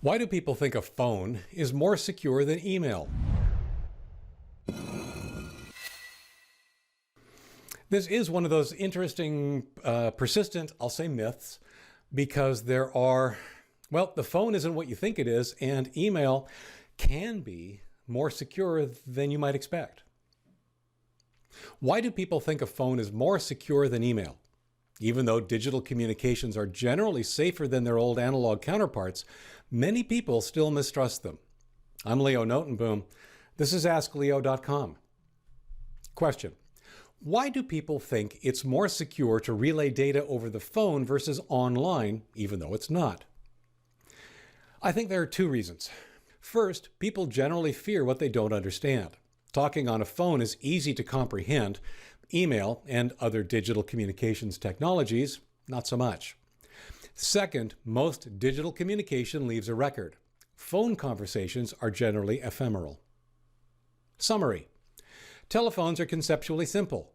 Why do people think a phone is more secure than email? This is one of those interesting, persistent, I'll say myths, because the phone isn't what you think it is, and email can be more secure than you might expect. Why do people think a phone is more secure than email? Even though digital communications are generally safer than their old analog counterparts, many people still mistrust them. I'm Leo Notenboom. This is askleo.com. Question: why do people think it's more secure to relay data over the phone versus online, even though it's not? I think there are two reasons. First, people generally fear what they don't understand. Talking on a phone is easy to comprehend. Email and other digital communications technologies, not so much. Second, most digital communication leaves a record. Phone conversations are generally ephemeral. Summary: telephones are conceptually simple.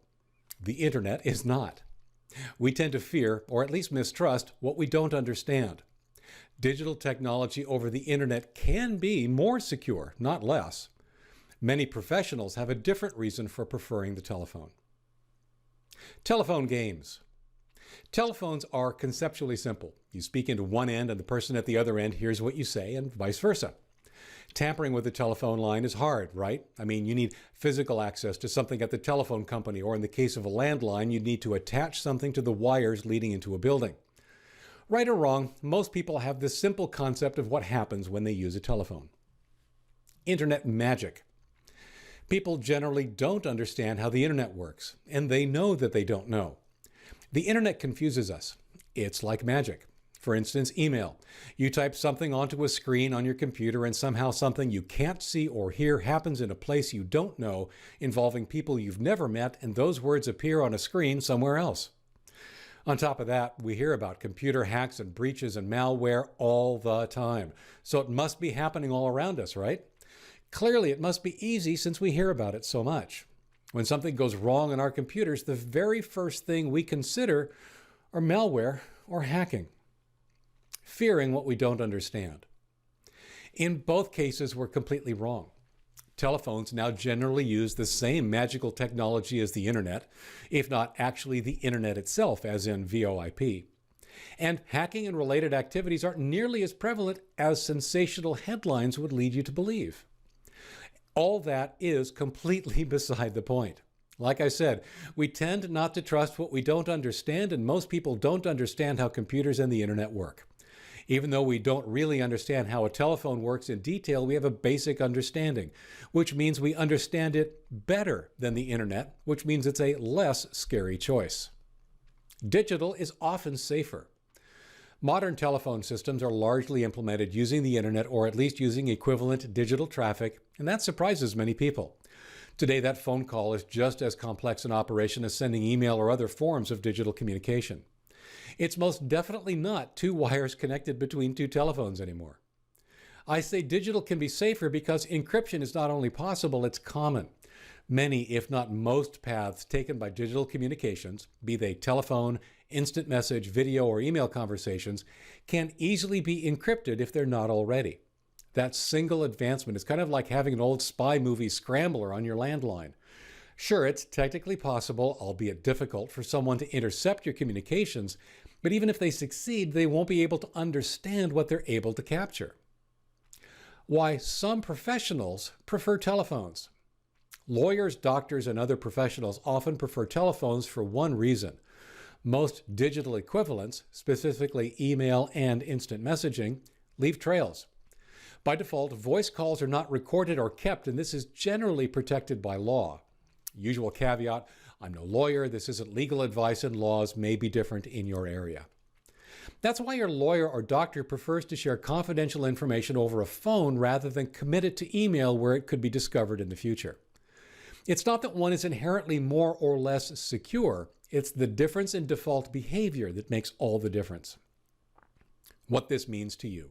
The internet is not. We tend to fear, or at least mistrust, what we don't understand. Digital technology over the internet can be more secure, not less. Many professionals have a different reason for preferring the telephone. Telephone games. Telephones are conceptually simple. You speak into one end and the person at the other end hears what you say, and vice versa. Tampering with the telephone line is hard, right? I mean, you need physical access to something at the telephone company, or in the case of a landline, you'd need to attach something to the wires leading into a building. Right or wrong, most people have this simple concept of what happens when they use a telephone. Internet magic. People generally don't understand how the internet works, and they know that they don't know. The internet confuses us. It's like magic. For instance, email. You type something onto a screen on your computer, and somehow something you can't see or hear happens in a place you don't know, involving people you've never met, and those words appear on a screen somewhere else. On top of that, we hear about computer hacks and breaches and malware all the time. So it must be happening all around us, right? Clearly, it must be easy since we hear about it so much. When something goes wrong on our computers, the very first thing we consider are malware or hacking. Fearing what we don't understand. In both cases, we're completely wrong. Telephones now generally use the same magical technology as the internet, if not actually the internet itself, as in VoIP. And hacking and related activities aren't nearly as prevalent as sensational headlines would lead you to believe. All that is completely beside the point. Like I said, we tend not to trust what we don't understand, and most people don't understand how computers and the internet work. Even though we don't really understand how a telephone works in detail, we have a basic understanding, which means we understand it better than the internet, which means it's a less scary choice. Digital is often safer. Modern telephone systems are largely implemented using the internet, or at least using equivalent digital traffic, and that surprises many people. Today, that phone call is just as complex an operation as sending email or other forms of digital communication. It's most definitely not two wires connected between two telephones anymore. I say digital can be safer because encryption is not only possible, it's common. Many, if not most, paths taken by digital communications, be they telephone, instant message, video, or email conversations, can easily be encrypted if they're not already. That single advancement is kind of like having an old spy movie scrambler on your landline. Sure, it's technically possible, albeit difficult, for someone to intercept your communications, but even if they succeed, they won't be able to understand what they're able to capture. Why some professionals prefer telephones. Lawyers, doctors, and other professionals often prefer telephones for one reason. Most digital equivalents, specifically email and instant messaging, leave trails. By default, voice calls are not recorded or kept, and this is generally protected by law. Usual caveat: I'm no lawyer, this isn't legal advice, and laws may be different in your area. That's why your lawyer or doctor prefers to share confidential information over a phone rather than commit it to email where it could be discovered in the future. It's not that one is inherently more or less secure, it's the difference in default behavior that makes all the difference. What this means to you.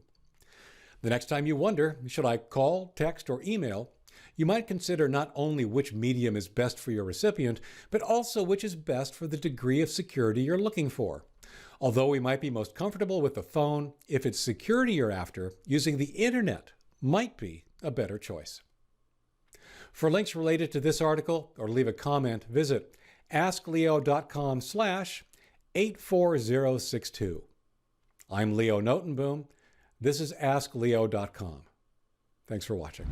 The next time you wonder, should I call, text, or email, you might consider not only which medium is best for your recipient, but also which is best for the degree of security you're looking for. Although we might be most comfortable with the phone, if it's security you're after, using the internet might be a better choice. For links related to this article or leave a comment, visit askleo.com/84062. I'm Leo Notenboom. This is askleo.com. Thanks for watching.